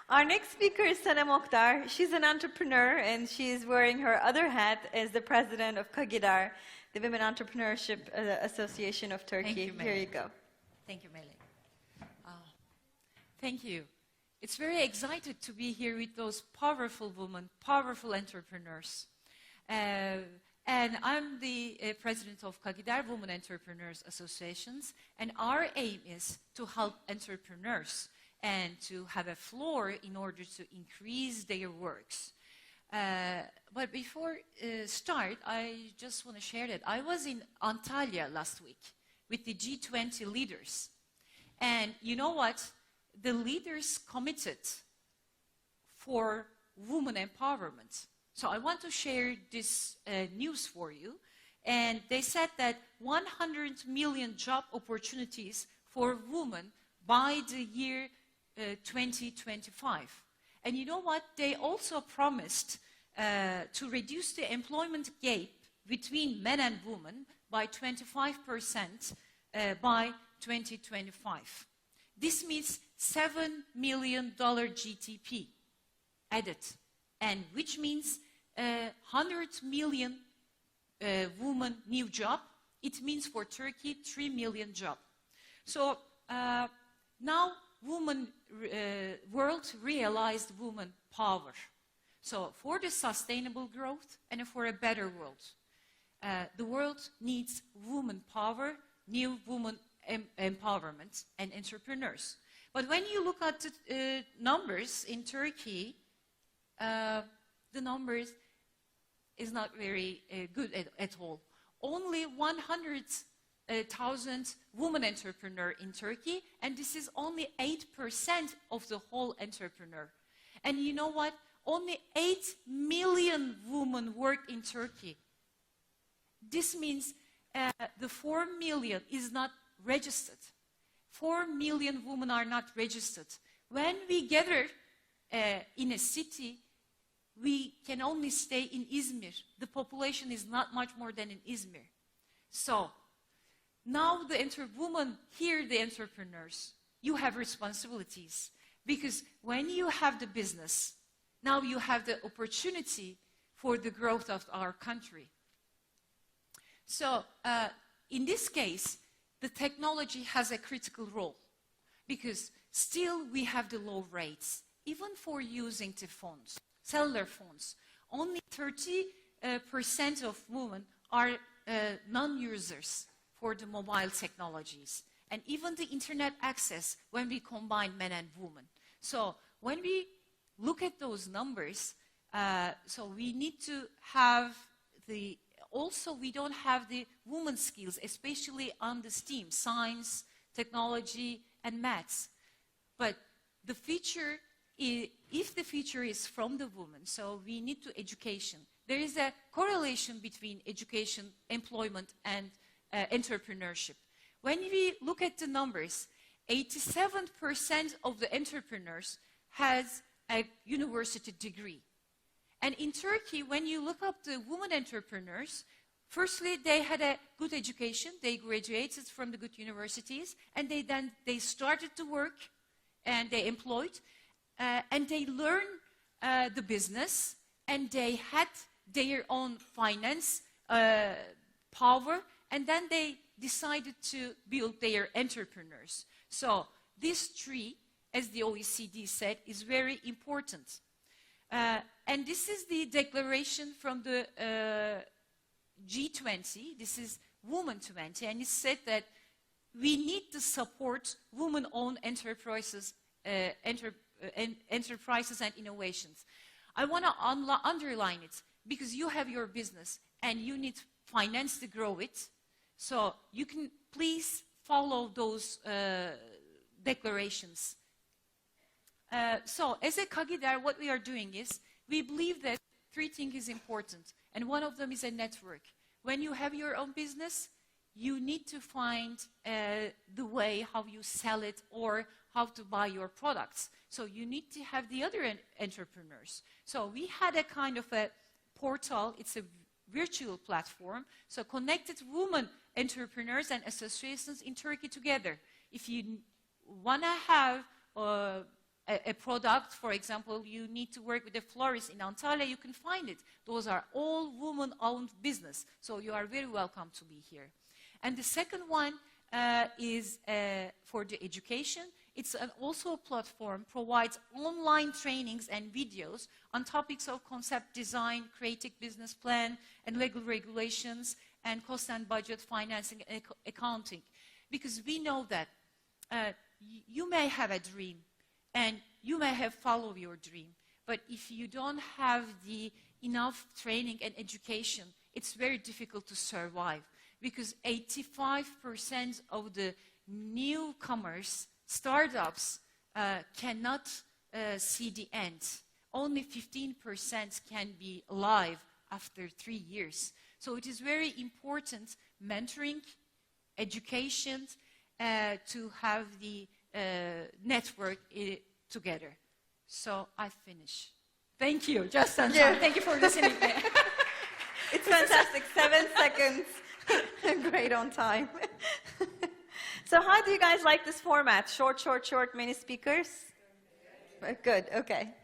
Our next speaker is Sanem Oktar. She's an entrepreneur and she's wearing her other hat as the president of Kagidar, the Women Entrepreneurship Association of Turkey. Thank you, Here you go. Thank you, Melek. Thank you. It's very excited to be here with those powerful women, powerful entrepreneurs. And I'm the president of Kagidar Women Entrepreneurs Associations, and our aim is to help entrepreneurs and to have a floor in order to increase their works. But before start, I just want to share that I was in Antalya last week with the G20 leaders. And you know what? The leaders committed for women empowerment. So I want to share this news for you. And they said that 100 million job opportunities for women by the year 2025. And you know what? They also promised to reduce the employment gap between men and women by 25% by 2025. This means $7 million GDP added, and which means 100 million women new job. It means for Turkey 3 million job. So now world realized woman power. So for the sustainable growth and for a better world, the world needs woman power, new woman empowerment and entrepreneurs. But when you look at the numbers in Turkey, the numbers is not very good at all. Only 100,000 women entrepreneur in Turkey, and this is only 8% of the whole entrepreneur. And you know what? Only 8 million women work in Turkey. This means the 4 million is not registered. 4 million women are not registered. When we gather in a city, we can only stay in Izmir. The population is not much more than in Izmir. So now the women, here the entrepreneurs, you have responsibilities. Because when you have the business, now you have the opportunity for the growth of our country. So in this case, the technology has a critical role. Because still we have the low rates, even for using the phones. Cellular phones. Only 30% of women are non-users for the mobile technologies. And even the internet access when we combine men and women. So when we look at those numbers, so we need to have the, also we don't have the woman skills, especially on the STEAM, science, technology, and maths. But the future, if the future is from the woman, so we need to education. There is a correlation between education, employment, and entrepreneurship. When we look at the numbers, 87% of the entrepreneurs has a university degree. And in Turkey, when you look up the women entrepreneurs, firstly, they had a good education. They graduated from the good universities, and they started to work, and they employed. And they learned the business, and they had their own finance power, and then they decided to build their entrepreneurs. So this three, as the OECD said, is very important. And this is the declaration from the G20. This is Women 20, and it said that we need to support women-owned enterprises enterprises and innovations. I want to underline it because you have your business and you need finance to grow it. So you can please follow those declarations. So as a Kagidar, what we are doing is we believe that three things is important, and one of them is a network. When you have your own business, you need to find the way how you sell it or how to buy your products. So you need to have the other entrepreneurs. So we had a kind of a portal. It's a virtual platform. So connected women entrepreneurs and associations in Turkey together. If you want to have a product, for example, you need to work with a florist in Antalya, you can find it. Those are all woman-owned business. So you are very welcome to be here. And the second one is for the education. It's also a platform, provides online trainings and videos on topics of concept design, creative business plan, and legal regulations, and cost and budget, financing, and accounting. Because we know that you may have a dream, and you may have followed your dream, but if you don't have the enough training and education, it's very difficult to survive. Because 85% of the newcomers, startups, cannot see the end. Only 15% can be alive after 3 years. So it is very important mentoring, education, to have the network together. So I finish. Thank you, just on time. Thank you for listening. It's fantastic, 7 seconds. Great on time. So how do you guys like this format? Short, many speakers? Good, okay.